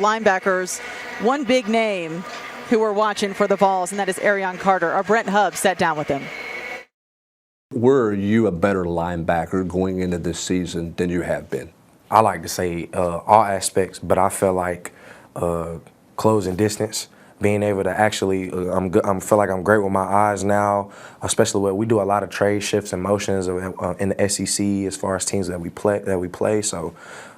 Linebackers, one big name who we're watching for the Vols, and that is Arion Carter. Our Brent Hubb sat down with him. Were you a better linebacker going into this season than you have been? I like to say all aspects, but I feel like closing distance, being able to actually, I feel like I'm great with my eyes now, especially when we do a lot of trade shifts and motions in the SEC as far as teams that we play. So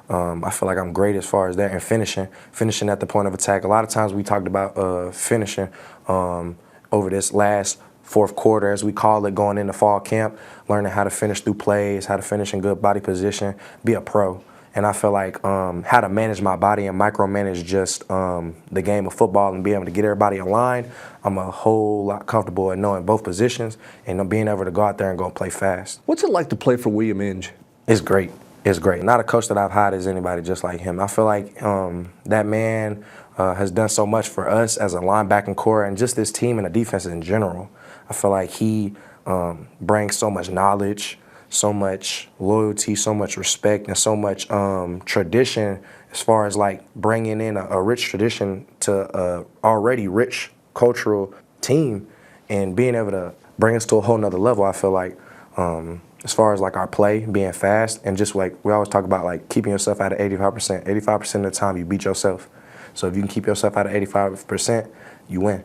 I feel like I'm great as far as that, and finishing at the point of attack. A lot of times we talked about finishing over this last fourth quarter, as we call it, going into fall camp, learning how to finish through plays, how to finish in good body position, be a pro. And I feel like how to manage my body and micromanage just the game of football and be able to get everybody in line. I'm a whole lot comfortable in knowing both positions and being able to go out there and go play fast. What's it like to play for William Inge? It's great. It's great. Not a coach that I've had as anybody just like him. I feel like that man has done so much for us as a linebacking core and just this team and the defense in general. I feel like he brings so much knowledge, so much loyalty, so much respect, and so much tradition as far as like bringing in a rich tradition to a already rich cultural team and being able to bring us to a whole nother level. I feel like as far as like our play, being fast, and just like we always talk about like keeping yourself out of 85%. 85% of the time you beat yourself. So if you can keep yourself out of 85%, you win.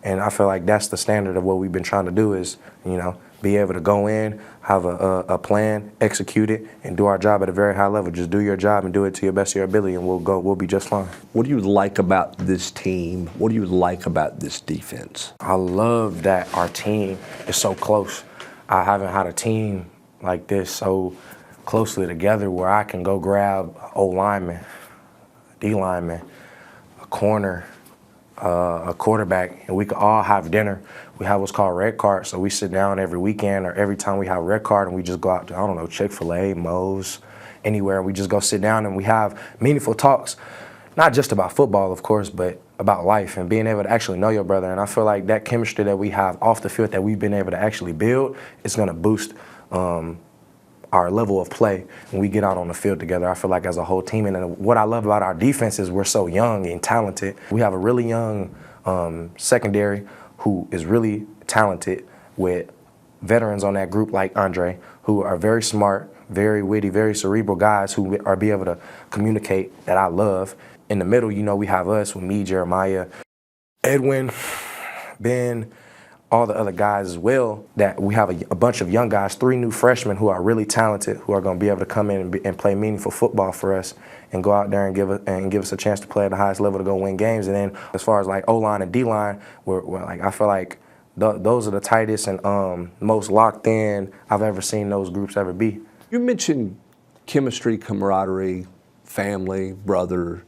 And I feel like that's the standard of what we've been trying to do is, you know, be able to go in, have a plan, execute it, and do our job at a very high level. Just do your job and do it to your best of your ability, and we'll be just fine. What do you like about this team? What do you like about this defense? I love that our team is so close. I haven't had a team like this so closely together where I can go grab an O lineman, D lineman, a corner, a quarterback, and we could all have dinner. We have what's called red card, so we sit down every weekend or every time we have red card, and we just go out to, I don't know, Chick-fil-A, Moe's, anywhere, and we just go sit down and we have meaningful talks, not just about football, of course, but about life and being able to actually know your brother. And I feel like that chemistry that we have off the field that we've been able to actually build is going to boost our level of play when we get out on the field together. I feel like as a whole team, and what I love about our defense is we're so young and talented. We have a really young secondary who is really talented with veterans on that group like Andre, who are very smart, very witty, very cerebral guys who are be able to communicate that I love. In the middle, you know, we have us with me, Jeremiah, Edwin, Ben, all the other guys as well, that we have a bunch of young guys, 3 new freshmen who are really talented, who are going to be able to come in and play meaningful football for us and go out there and give us a chance to play at the highest level to go win games. And then as far as like O-line and D-line, we're like, I feel like those are the tightest and most locked in I've ever seen those groups ever be. You mentioned chemistry, camaraderie, family, brother.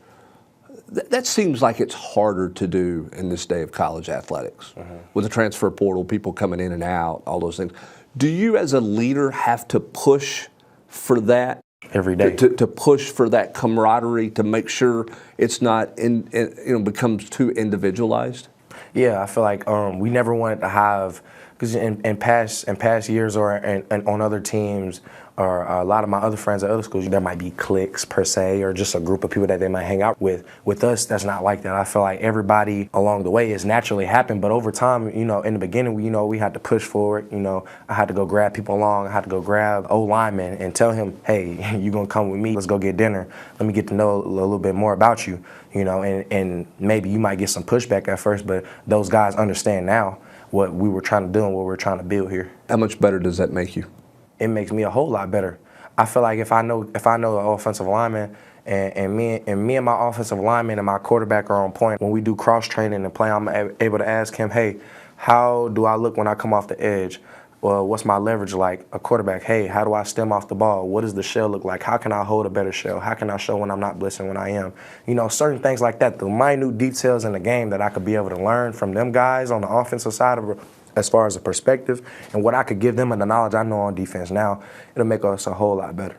That seems like it's harder to do in this day of college athletics. With the transfer portal, people coming in and out, all those things. Do you as a leader have to push for that? Every day. To push for that camaraderie, to make sure it's not, becomes too individualized? Yeah, I feel like we never wanted to have, because in past years or on other teams or a lot of my other friends at other schools, there might be cliques per se or just a group of people that they might hang out with. With us, that's not like that. I feel like everybody along the way has naturally happened, but over time, you know, in the beginning, we had to push forward. You know, I had to go grab people along. I had to go grab O lineman and tell him, hey, you gonna come with me? Let's go get dinner. Let me get to know a little bit more about you. You know, and maybe you might get some pushback at first, but those guys understand now what we were trying to do and what we're trying to build here. How much better does that make you? It makes me a whole lot better. I feel like if I know an offensive lineman and me and my offensive lineman and my quarterback are on point, when we do cross training and play, I'm able to ask him, hey, how do I look when I come off the edge? Well, what's my leverage like? A quarterback, hey, how do I stem off the ball? What does the shell look like? How can I hold a better shell? How can I show when I'm not blitzing when I am? You know, certain things like that, the minute details in the game that I could be able to learn from them guys on the offensive side of as far as a perspective and what I could give them and the knowledge I know on defense now, it'll make us a whole lot better.